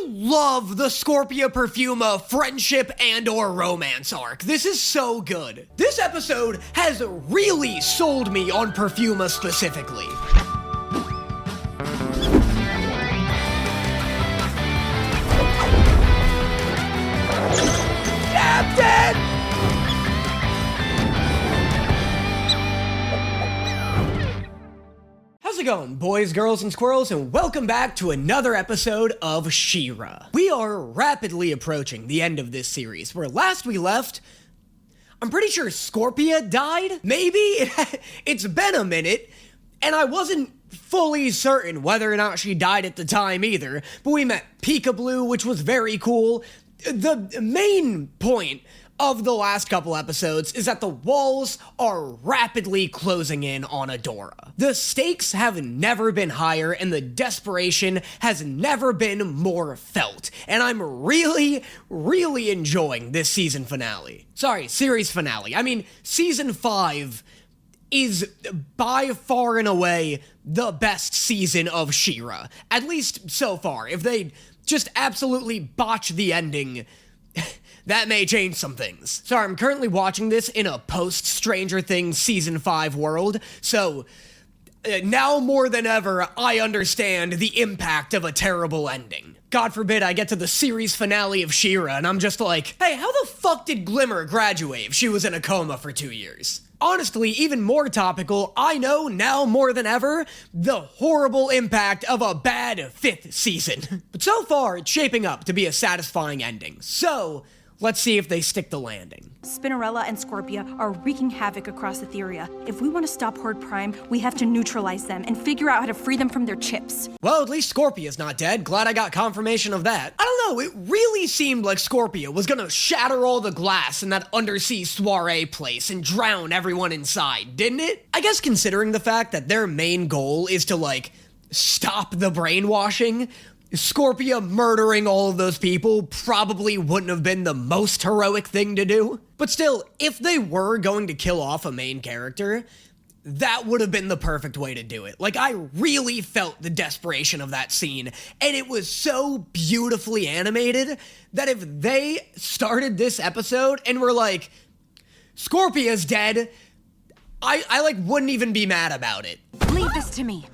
love the Scorpia Perfuma friendship and/or romance arc. This is so good. This episode has really sold me on Perfuma specifically. Captain! How's it going, boys, girls, and squirrels, and welcome back to another episode of She-Ra. We are rapidly approaching the end of this series, where last we left, I'm pretty sure Scorpia died? Maybe? It's been a minute, and I wasn't fully certain whether or not she died at the time either, but we met Peekaboo, which was very cool. The main point of the last couple episodes is that the walls are rapidly closing in on Adora. The stakes have never been higher and the desperation has never been more felt. And I'm really enjoying this season finale. Sorry, series finale. I mean, season 5 is by far and away the best season of She-Ra. At least so far. If they just absolutely botch the ending, that may change some things. Sorry, I'm currently watching this in a post-Stranger Things Season 5 world, so now more than ever, I understand the impact of a terrible ending. God forbid I get to the series finale of She-Ra and I'm just like, hey, how the fuck did Glimmer graduate if she was in a coma for 2 years? Honestly, even more topical, I know now more than ever the horrible impact of a bad 5th season. But so far, it's shaping up to be a satisfying ending. So, let's see if they stick the landing. Spinderella and Scorpia are wreaking havoc across Etheria. If we want to stop Horde Prime, we have to neutralize them and figure out how to free them from their chips. Well, at least Scorpia's not dead. Glad I got confirmation of that. I don't know, it really seemed like Scorpia was gonna shatter all the glass in that undersea soiree place and drown everyone inside, didn't it? I guess considering the fact that their main goal is to, like, stop the brainwashing, Scorpia murdering all of those people probably wouldn't have been the most heroic thing to do. But still, if they were going to kill off a main character, that would have been the perfect way to do it. Like, I really felt the desperation of that scene, and it was so beautifully animated that if they started this episode and were like, Scorpia's dead, I like wouldn't even be mad about it. Leave this to me.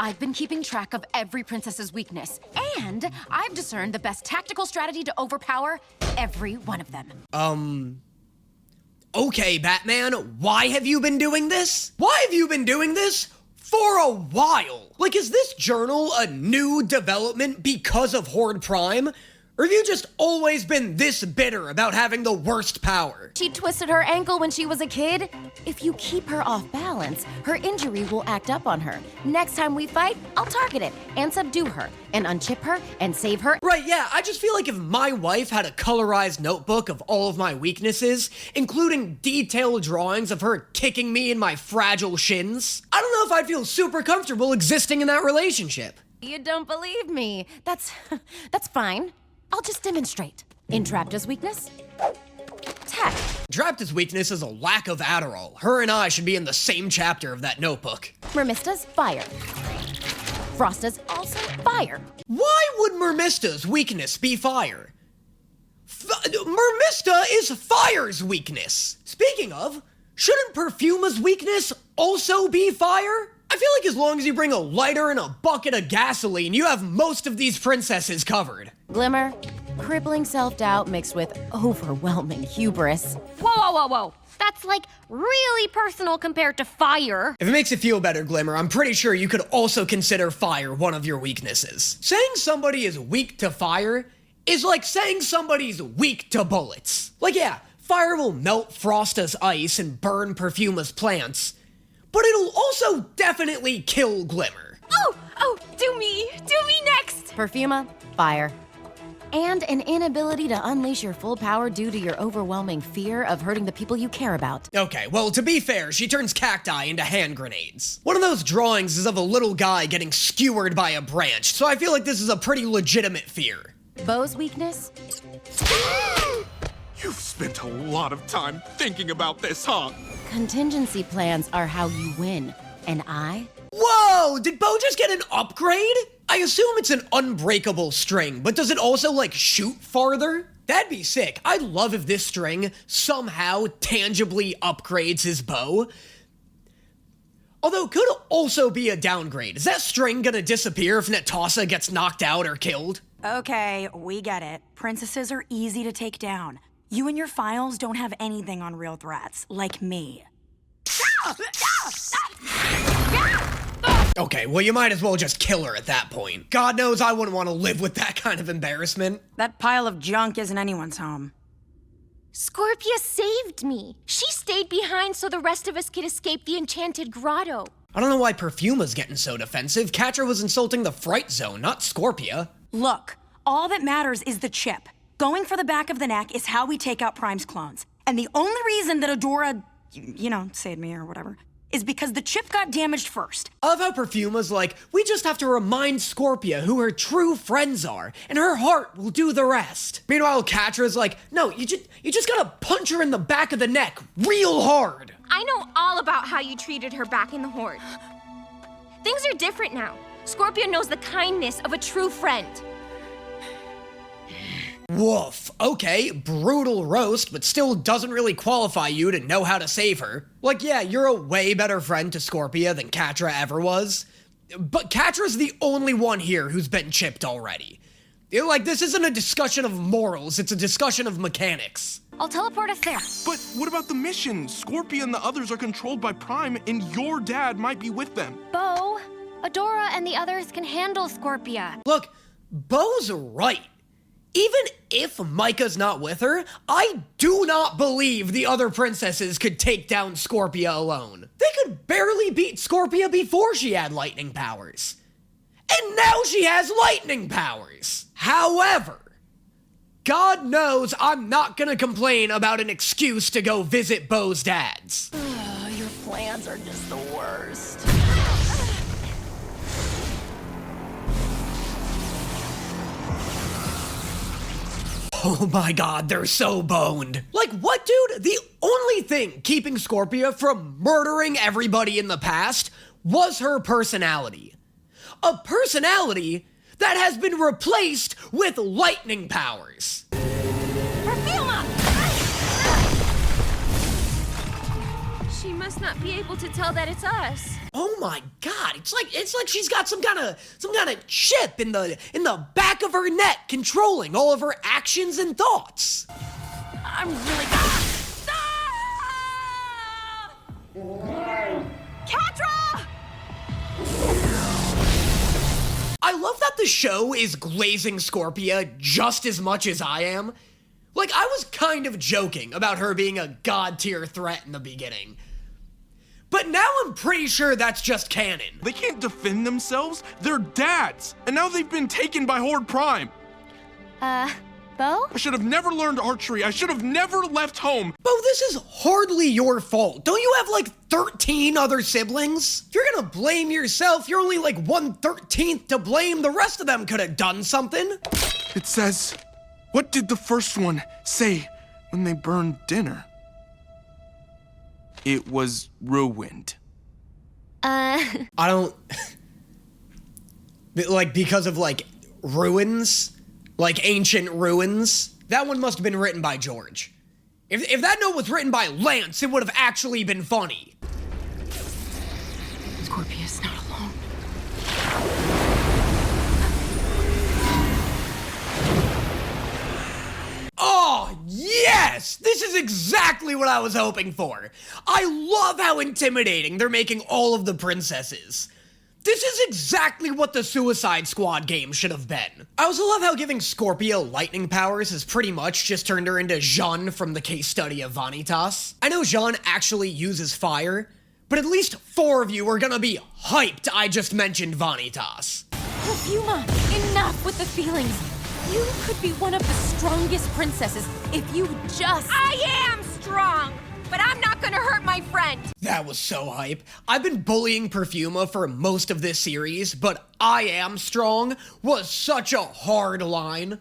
I've been keeping track of every princess's weakness, and I've discerned the best tactical strategy to overpower every one of them. Okay, Batman, why have you been doing this? Why have you been doing this? For a while. Like, is this journal a new development because of Horde Prime? Or have you just always been this bitter about having the worst power? She twisted her ankle when she was a kid. If you keep her off balance, her injury will act up on her. Next time we fight, I'll target it and subdue her and unchip her and save her. Right, yeah, I just feel like if my wife had a colorized notebook of all of my weaknesses, including detailed drawings of her kicking me in my fragile shins, I don't know if I'd feel super comfortable existing in that relationship. You don't believe me. That's fine. I'll just demonstrate. Entrapta's weakness? Tech. Entrapta's weakness is a lack of Adderall. Her and I should be in the same chapter of that notebook. Mermista's fire. Frosta's also fire. Why would Mermista's weakness be fire? Mermista is fire's weakness. Speaking of, shouldn't Perfuma's weakness also be fire? I feel like as long as you bring a lighter and a bucket of gasoline, you have most of these princesses covered. Glimmer, crippling self-doubt mixed with overwhelming hubris. Whoa. That's like really personal compared to fire. If it makes you feel better, Glimmer, I'm pretty sure you could also consider fire one of your weaknesses. Saying somebody is weak to fire is like saying somebody's weak to bullets. Like, yeah, fire will melt Frosta's ice and burn Perfuma's plants, but it'll also definitely kill Glimmer. Oh, do me next. Perfuma, fire. And an inability to unleash your full power due to your overwhelming fear of hurting the people you care about. Okay, well, to be fair, she turns cacti into hand grenades. One of those drawings is of a little guy getting skewered by a branch, so I feel like this is a pretty legitimate fear. Beau's weakness? You've spent a lot of time thinking about this, huh? Contingency plans are how you win, and I? Whoa, did Beau just get an upgrade? I assume it's an unbreakable string, but does it also, like, shoot farther? That'd be sick. I'd love if this string somehow tangibly upgrades his bow. Although, it could also be a downgrade. Is that string gonna disappear if Natasa gets knocked out or killed? Okay, we get it. Princesses are easy to take down. You and your files don't have anything on real threats, like me. Okay, well, you might as well just kill her at that point. God knows I wouldn't want to live with that kind of embarrassment. That pile of junk isn't anyone's home. Scorpia saved me. She stayed behind so the rest of us could escape the enchanted grotto. I don't know why Perfuma's getting so defensive. Catra was insulting the Fright Zone, not Scorpia. Look, all that matters is the chip. Going for the back of the neck is how we take out Prime's clones. And the only reason that Adora, saved me or whatever, is because the chip got damaged first. I love how Perfuma's like, we just have to remind Scorpia who her true friends are, and her heart will do the rest. Meanwhile, Catra's like, no, you just gotta punch her in the back of the neck real hard. I know all about how you treated her back in the Horde. Things are different now. Scorpia knows the kindness of a true friend. Woof. Okay, brutal roast, but still doesn't really qualify you to know how to save her. Like, yeah, you're a way better friend to Scorpia than Catra ever was, but Catra's the only one here who's been chipped already. Like, this isn't a discussion of morals, it's a discussion of mechanics. I'll teleport us there. But what about the mission? Scorpia and the others are controlled by Prime, and your dad might be with them. Bo, Adora and the others can handle Scorpia. Look, Bo's right. Even if Micah's not with her, I do not believe the other princesses could take down Scorpia alone. They could barely beat Scorpia before she had lightning powers. And now she has lightning powers. However, God knows I'm not gonna complain about an excuse to go visit Bo's dad's. Your plans are just the worst. Oh my god, they're so boned. Like, what, dude? The only thing keeping Scorpia from murdering everybody in the past was her personality. A personality that has been replaced with lightning powers. Perfuma! She must not be able to tell that it's us. Oh my god, it's like she's got some kind of chip in the back of her neck controlling all of her actions and thoughts. I'm really... Catra! I love that the show is glazing Scorpia just as much as I am. Like, I was kind of joking about her being a god-tier threat in the beginning. But now I'm pretty sure that's just canon. They can't defend themselves. They're dads, and now they've been taken by Horde Prime. Bo? I should have never learned archery. I should have never left home. Bo, this is hardly your fault. Don't you have like 13 other siblings? If you're gonna blame yourself, you're only like 1/13 to blame. The rest of them could have done something. It says, what did the first one say when they burned dinner? It was ruined. I don't... like, because of, like, ruins? Like, ancient ruins? That one must have been written by George. If that note was written by Lance, it would have actually been funny. Scorpia's not alone. Oh, yes! This is exactly what I was hoping for. I love how intimidating they're making all of the princesses. This is exactly what the Suicide Squad game should have been. I also love how giving Scorpia lightning powers has pretty much just turned her into Jeanne from the case study of Vanitas. I know Jeanne actually uses fire, but at least 4 of you are gonna be hyped I just mentioned Vanitas. Perfuma, enough with the feelings. You could be one of the strongest princesses if you just... I am strong, but I'm not gonna hurt my friend. That was so hype. I've been bullying Perfuma for most of this series, but I am strong was such a hard line.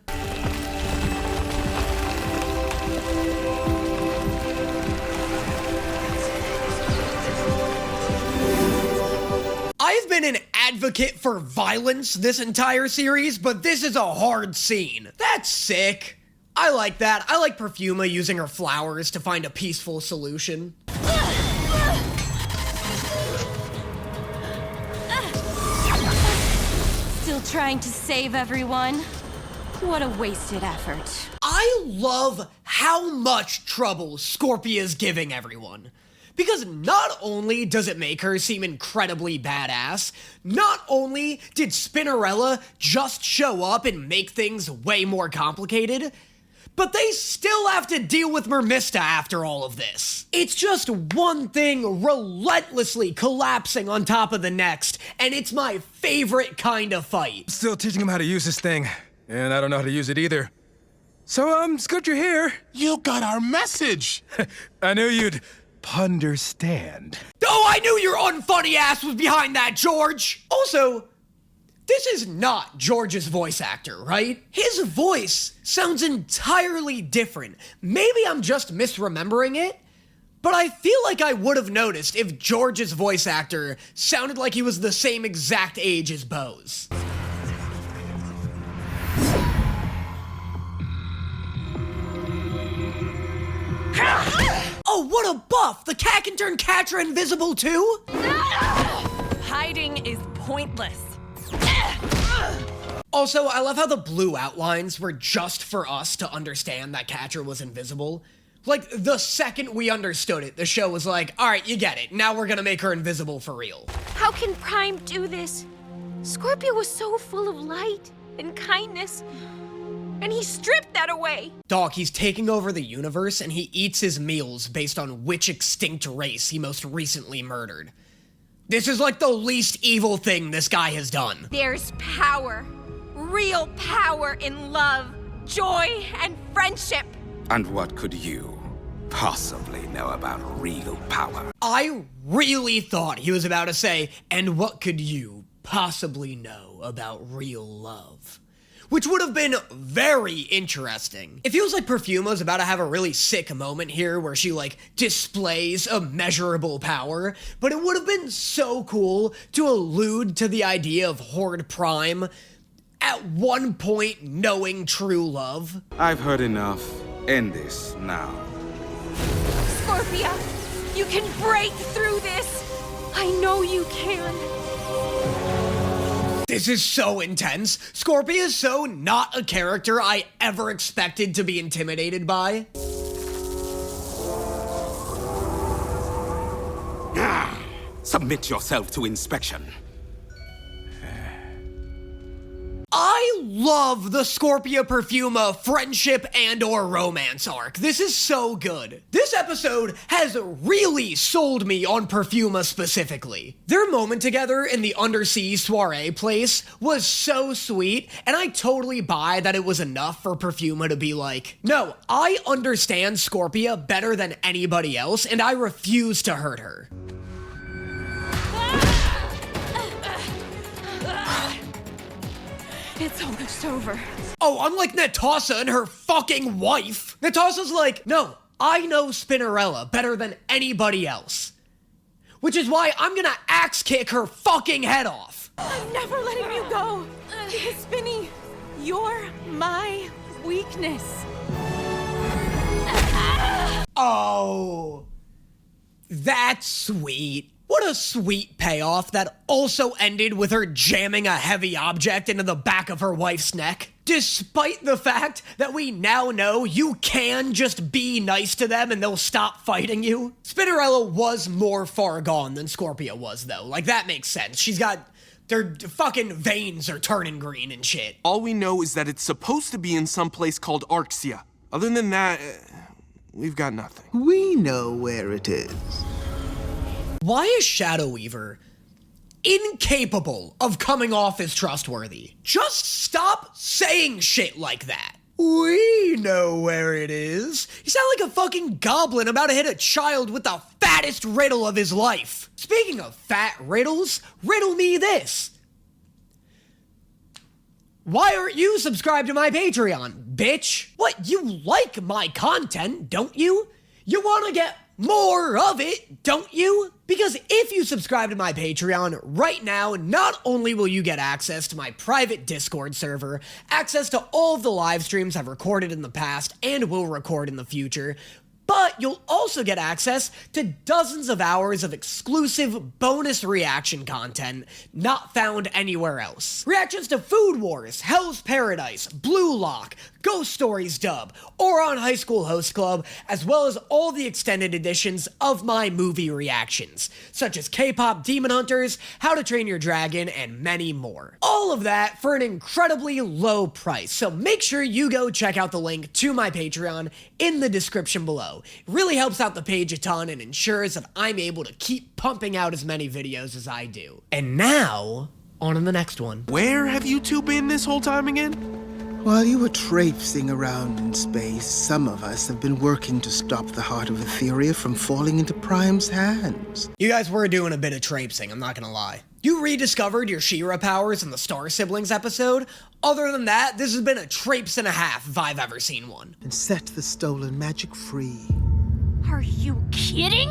I've been an advocate for violence this entire series, but this is a hard scene. That's sick. I like that. I like Perfuma using her flowers to find a peaceful solution. Still trying to save everyone? What a wasted effort. I love how much trouble Scorpia's giving everyone. Because not only does it make her seem incredibly badass, not only did Spinderella just show up and make things way more complicated, but they still have to deal with Mermista after all of this. It's just one thing relentlessly collapsing on top of the next, and it's my favorite kind of fight. Still teaching him how to use this thing, and I don't know how to use it either. So, it's good you're here. You got our message. I knew you'd understand. Oh, I knew your unfunny ass was behind that, George! Also, this is not George's voice actor, right? His voice sounds entirely different. Maybe I'm just misremembering it, but I feel like I would have noticed if George's voice actor sounded like he was the same exact age as Bo's. Oh, what a buff! The cat can turn Catra invisible too? Hiding is pointless. Also, I love how the blue outlines were just for us to understand that Catra was invisible. Like, the second we understood it, the show was like, alright, you get it. Now we're gonna make her invisible for real. How can Prime do this? Scorpia was so full of light and kindness, and he stripped that away. Dog, he's taking over the universe, and he eats his meals based on which extinct race he most recently murdered. This is like the least evil thing this guy has done. There's power, real power in love, joy, and friendship. And what could you possibly know about real power? I really thought he was about to say, and what could you possibly know about real love? Which would have been very interesting. It feels like Perfuma's about to have a really sick moment here where she, like, displays immeasurable power, but it would have been so cool to allude to the idea of Horde Prime at one point knowing true love. I've heard enough. End this now. Scorpia, you can break through this. I know you can. This is so intense. Scorpia is so not a character I ever expected to be intimidated by. Submit yourself to inspection. I love the Scorpia Perfuma friendship and or romance arc. This is so good. This episode has really sold me on Perfuma specifically. Their moment together in the undersea soiree place was so sweet, and I totally buy that it was enough for Perfuma to be like, no, I understand Scorpia better than anybody else, and I refuse to hurt her. It's almost over. Oh, unlike Natasha and her fucking wife. Natasha's like, no, I know Spinderella better than anybody else. Which is why I'm gonna axe kick her fucking head off. I'm never letting you go. Because Spinny, you're my weakness. Oh, that's sweet. What a sweet payoff that also ended with her jamming a heavy object into the back of her wife's neck. Despite the fact that we now know you can just be nice to them and they'll stop fighting you. Spinderella was more far gone than Scorpia was, though. Like, that makes sense. She's got... their fucking veins are turning green and shit. All we know is that it's supposed to be in some place called Arxia. Other than that, we've got nothing. We know where it is. Why is Shadow Weaver incapable of coming off as trustworthy? Just stop saying shit like that. We know where it is. You sound like a fucking goblin about to hit a child with the fattest riddle of his life. Speaking of fat riddles, riddle me this. Why aren't you subscribed to my Patreon, bitch? What, you like my content, don't you? You wanna get more of it, don't you? Because if you subscribe to my Patreon right now, not only will you get access to my private Discord server, access to all of the live streams I've recorded in the past and will record in the future, but you'll also get access to dozens of hours of exclusive bonus reaction content not found anywhere else. Reactions to Food Wars, Hell's Paradise, Blue Lock, Ghost Stories Dub, Oron High School Host Club, as well as all the extended editions of my movie reactions, such as K-Pop Demon Hunters, How to Train Your Dragon, and many more. All of that for an incredibly low price, so make sure you go check out the link to my Patreon in the description below. It really helps out the page a ton and ensures that I'm able to keep pumping out as many videos as I do. And now, on to the next one. Where have you two been this whole time again? While you were traipsing around in space, some of us have been working to stop the Heart of Etheria from falling into Prime's hands. You guys were doing a bit of traipsing, I'm not gonna lie. You rediscovered your She-Ra powers in the Star Siblings episode. Other than that, this has been a traipse and a half if I've ever seen one. And set the stolen magic free. Are you kidding?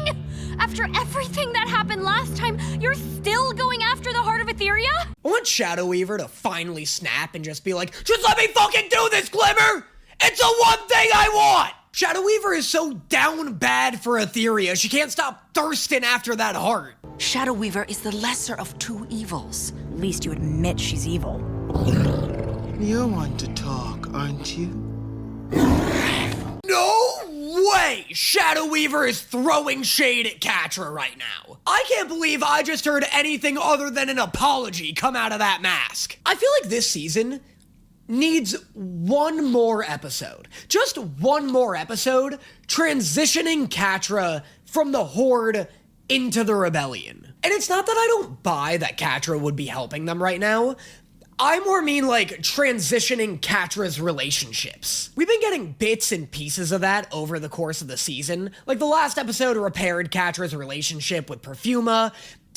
After everything that happened last time, you're still going after the Heart of Etheria? I want Shadow Weaver to finally snap and just be like, just let me fucking do this, Glimmer! It's the one thing I want! Shadow Weaver is so down bad for Etheria, she can't stop thirsting after that heart. Shadow Weaver is the lesser of two evils. At least you admit she's evil. You're one to talk, aren't you? No way! Shadow Weaver is throwing shade at Catra right now. I can't believe I just heard anything other than an apology come out of that mask. I feel like this season needs one more episode. Just one more episode transitioning Catra from the Horde into the Rebellion. And it's not that I don't buy that Catra would be helping them right now. I more mean like transitioning Catra's relationships. We've been getting bits and pieces of that over the course of the season. Like the last episode repaired Catra's relationship with Perfuma,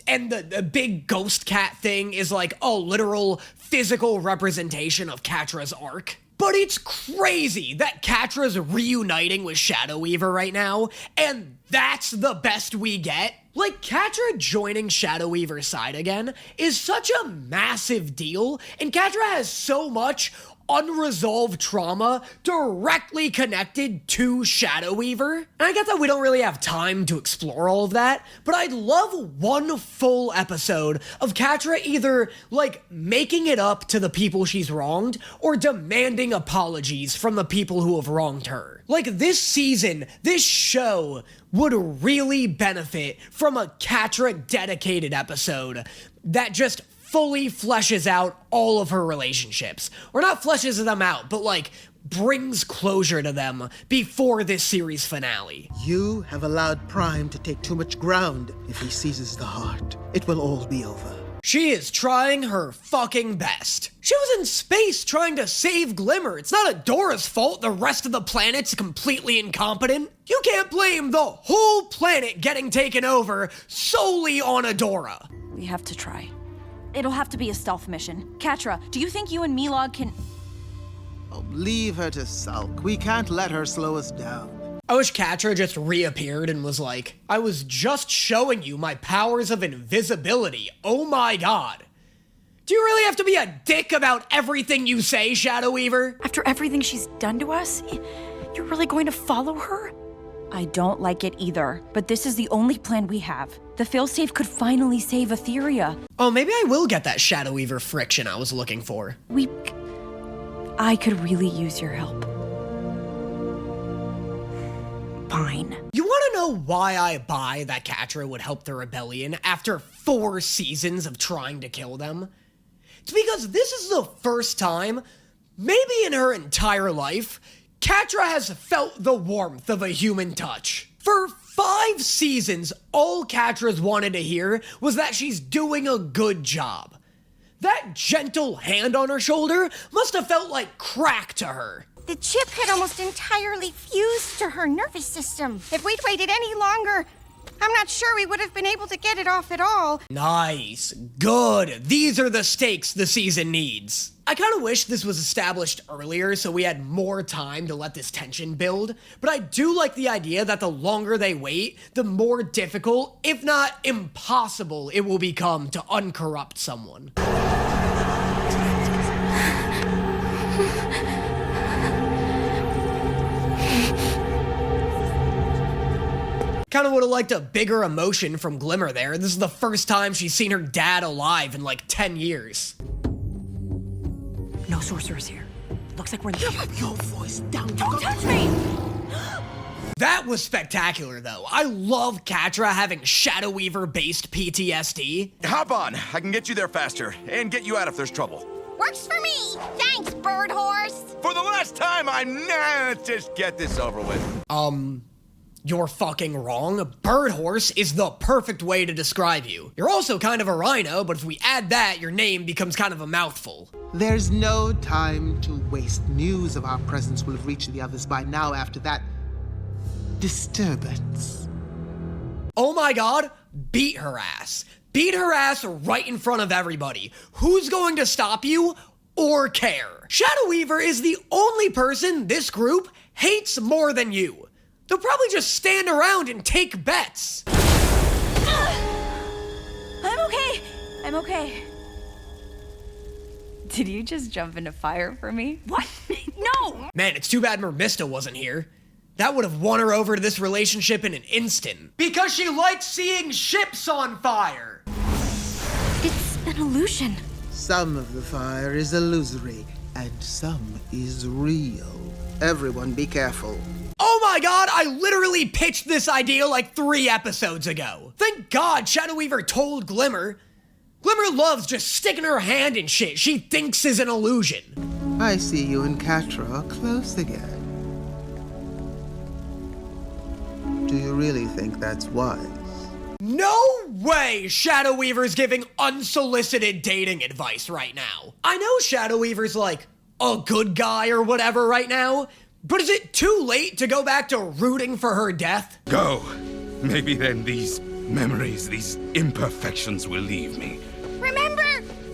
and the big ghost cat thing is like a literal physical representation of Catra's arc. But it's crazy that Catra's reuniting with Shadow Weaver right now, and that's the best we get. Like, Catra joining Shadow Weaver's side again is such a massive deal, and Catra has so much unresolved trauma directly connected to Shadow Weaver. And I get that we don't really have time to explore all of that, but I'd love one full episode of Catra either, like, making it up to the people she's wronged, or demanding apologies from the people who have wronged her. Like, this season, this show would really benefit from a Catra-dedicated episode that just fully fleshes out all of her relationships. Or not fleshes them out, but like brings closure to them before this series finale. You have allowed Prime to take too much ground. If he seizes the heart, it will all be over. She is trying her fucking best. She was in space trying to save Glimmer. It's not Adora's fault the rest of the planet's completely incompetent. You can't blame the whole planet getting taken over solely on Adora. We have to try. It'll have to be a stealth mission. Catra, do you think you and Milog can... Oh, leave her to sulk. We can't let her slow us down. I wish Catra just reappeared and was like, I was just showing you my powers of invisibility. Oh my god. Do you really have to be a dick about everything you say, Shadow Weaver? After everything she's done to us, you're really going to follow her? I don't like it either, but this is the only plan we have. The failsafe could finally save Etheria. Oh, maybe I will get that Shadow Weaver friction I was looking for. I could really use your help. Fine. You want to know why I buy that Catra would help the Rebellion after 4 seasons of trying to kill them? It's because this is the first time, maybe in her entire life, Catra has felt the warmth of a human touch. For 5 seasons, all Catra's wanted to hear was that she's doing a good job. That gentle hand on her shoulder must have felt like crack to her. The chip had almost entirely fused to her nervous system. If we'd waited any longer, I'm not sure we would have been able to get it off at all. Nice. Good. These are the stakes the season needs. I kind of wish this was established earlier so we had more time to let this tension build, but I do like the idea that the longer they wait, the more difficult, if not impossible, it will become to uncorrupt someone. Kind of would have liked a bigger emotion from Glimmer there. This is the first time she's seen her dad alive in like 10 years. No sorcerers here. Looks like we're in the... Keep your voice down. Don't touch me! That was spectacular though. I love Catra having Shadow Weaver-based PTSD. Hop on. I can get you there faster and get you out if there's trouble. Works for me. Thanks, Bird Horse. For the last time, let's just get this over with. You're fucking wrong. Bird Horse is the perfect way to describe you. You're also kind of a rhino, but if we add that, your name becomes kind of a mouthful. There's no time to waste. News of our presence will have reached the others by now after that disturbance. Oh my god, beat her ass. Beat her ass right in front of everybody. Who's going to stop you or care? Shadow Weaver is the only person this group hates more than you. They'll probably just stand around and take bets. I'm okay. I'm okay. Did you just jump into fire for me? What? No! Man, it's too bad Mermista wasn't here. That would have won her over to this relationship in an instant. Because she likes seeing ships on fire. It's an illusion. Some of the fire is illusory, and some is real. Everyone be careful. Oh my god, I literally pitched this idea like 3 episodes ago. Thank god Shadow Weaver told Glimmer. Glimmer loves just sticking her hand in shit she thinks is an illusion. I see you and Catra are close again. Do you really think that's wise? No way Shadow Weaver's giving unsolicited dating advice right now. I know Shadow Weaver's like a good guy or whatever right now, but is it too late to go back to rooting for her death? Go. Maybe then these memories, these imperfections will leave me. Remember,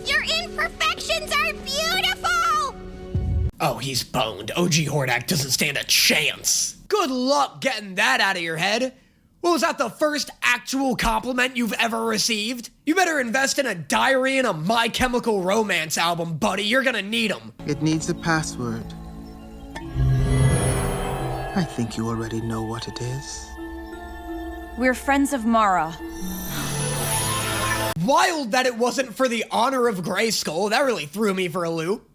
your imperfections are beautiful! Oh, he's boned. OG Hordak doesn't stand a chance. Good luck getting that out of your head. What was that, the first actual compliment you've ever received? You better invest in a diary and a My Chemical Romance album, buddy. You're gonna need them. It needs a password. I think you already know what it is. We're friends of Mara. Wild that it wasn't for the honor of Grayskull. That really threw me for a loop.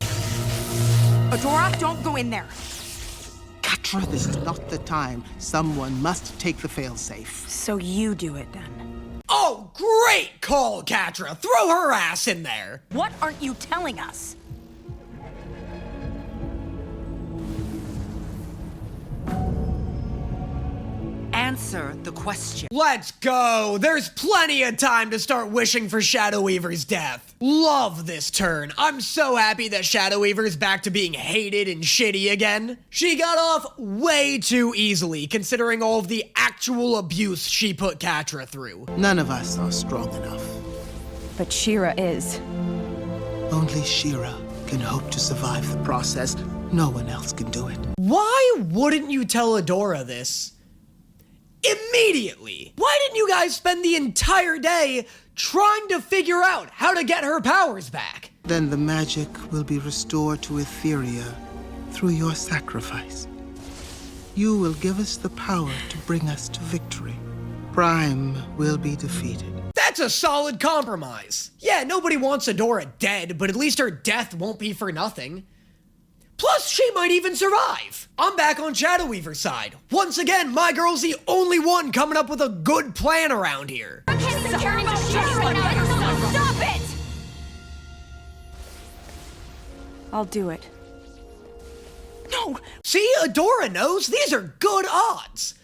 Adora, don't go in there. Catra, this is not the time. Someone must take the failsafe. So you do it then. Oh, great call, Catra. Throw her ass in there. What aren't you telling us? Answer the question. Let's go. There's plenty of time to start wishing for Shadow Weaver's death. Love this turn. I'm so happy that Shadow Weaver's back to being hated and shitty again. She got off way too easily considering all of the actual abuse she put Catra through. None of us are strong enough. But She-Ra is. Only She-Ra can hope to survive the process. No one else can do it. Why wouldn't you tell Adora this immediately? Why didn't you guys spend the entire day trying to figure out how to get her powers back? Then the magic will be restored to Etheria through your sacrifice. You will give us the power to bring us to victory. Prime will be defeated. That's a solid compromise. Yeah, nobody wants Adora dead, but at least her death won't be for nothing. Plus, she might even survive. I'm back on Shadow Weaver's side. Once again, my girl's the only one coming up with a good plan around here. Stop it! I'll do it. No! See, Adora knows these are good odds.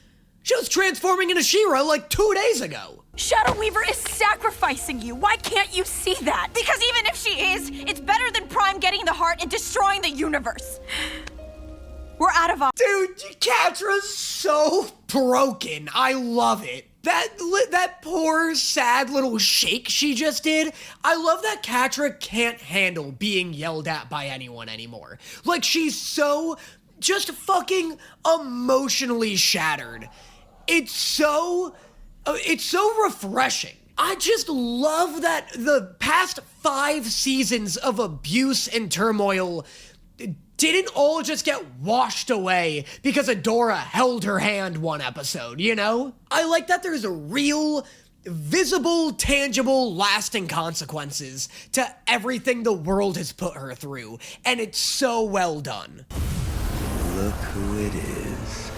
She was transforming into She-Ra like 2 days ago. Shadow Weaver is sacrificing you. Why can't you see that? Because even if she is, it's better than Prime getting the heart and destroying the universe. We're out of options. Dude, Catra's so broken. I love it. That poor, sad little shake she just did. I love that Catra can't handle being yelled at by anyone anymore. Like, she's so just fucking emotionally shattered. It's so refreshing. I just love that the past 5 seasons of abuse and turmoil didn't all just get washed away because Adora held her hand one episode, you know? I like that there's a real, visible, tangible, lasting consequences to everything the world has put her through, and it's so well done. Look who it is.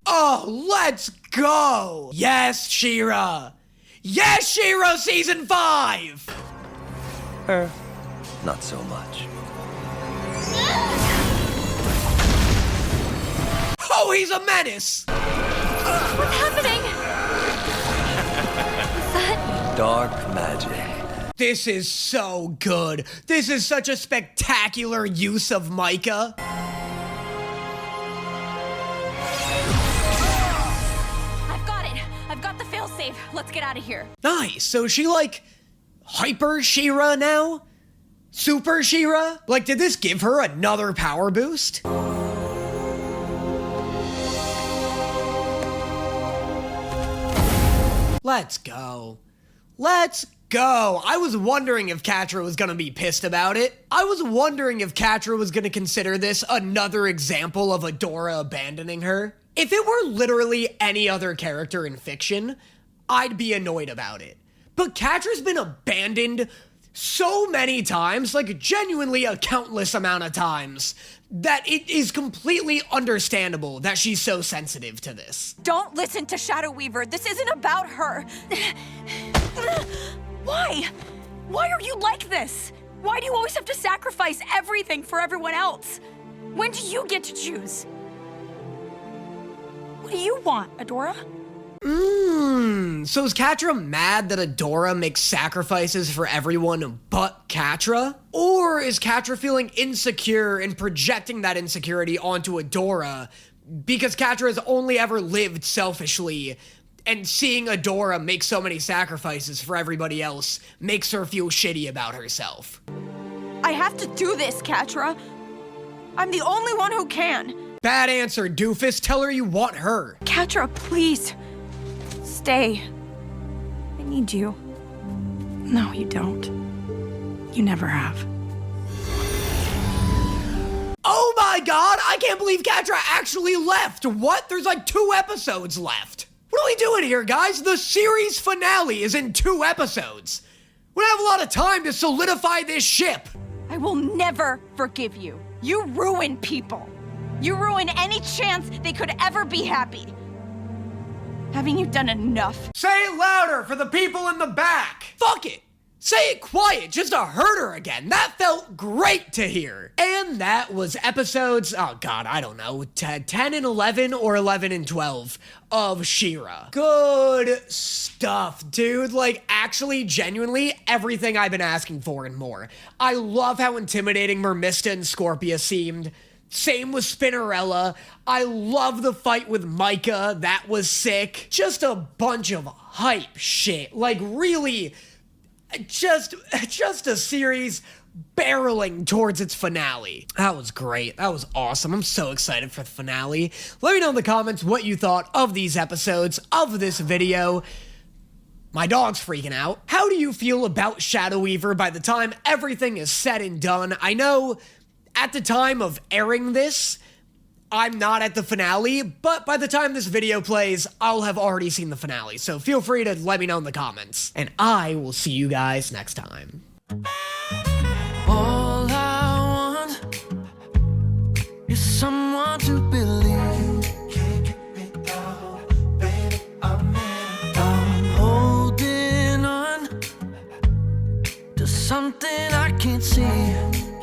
Oh, let's go! Yes, She-Ra! Yes, She-Ra Season 5! Not so much. Oh, he's a menace! What's happening? Dark magic. This is so good. This is such a spectacular use of Micah. I've got the failsafe. Let's get out of here. Nice. So is she like hyper She-Ra now? Super She-Ra? Like, did this give her another power boost? Let's go. Let's go. I was wondering if Catra was gonna be pissed about it. I was wondering if Catra was gonna consider this another example of Adora abandoning her. If it were literally any other character in fiction, I'd be annoyed about it. But Catra's been abandoned so many times, like genuinely a countless amount of times, that it is completely understandable that she's so sensitive to this. Don't listen to Shadow Weaver. This isn't about her. Why? Why are you like this? Why do you always have to sacrifice everything for everyone else? When do you get to choose? What do you want, Adora? So is Catra mad that Adora makes sacrifices for everyone but Catra? Or is Catra feeling insecure and projecting that insecurity onto Adora because Catra has only ever lived selfishly, and seeing Adora make so many sacrifices for everybody else makes her feel shitty about herself? I have to do this, Catra. I'm the only one who can. Bad answer, doofus. Tell her you want her. Catra, please. Stay. I need you. No, you don't. You never have. Oh my god, I can't believe Catra actually left. What? There's like 2 episodes left. What are we doing here, guys? The series finale is in 2 episodes. We don't have a lot of time to solidify this ship. I will never forgive you. You ruin people. You ruin any chance they could ever be happy. Haven't you done enough? Say it louder for the people in the back. Fuck it. Say it quiet just to hurt her again. That felt great to hear. And that was episodes, oh god, I don't know, 10 and 11 or 11 and 12 of She-Ra. Good stuff, dude. Like, actually, genuinely, everything I've been asking for and more. I love how intimidating Mermista and Scorpia seemed. Same with Spinderella. I love the fight with Micah. That was sick. Just a bunch of hype shit. Like, really, just a series barreling towards its finale. That was great. That was awesome. I'm so excited for the finale. Let me know in the comments what you thought of these episodes, of this video. My dog's freaking out. How do you feel about Shadow Weaver by the time everything is said and done? I know at the time of airing this, I'm not at the finale, but by the time this video plays, I'll have already seen the finale, so feel free to let me know in the comments. And I will see you guys next time. All I want is someone to believe. Can't get me down, baby, I'm holding on to something I can't see.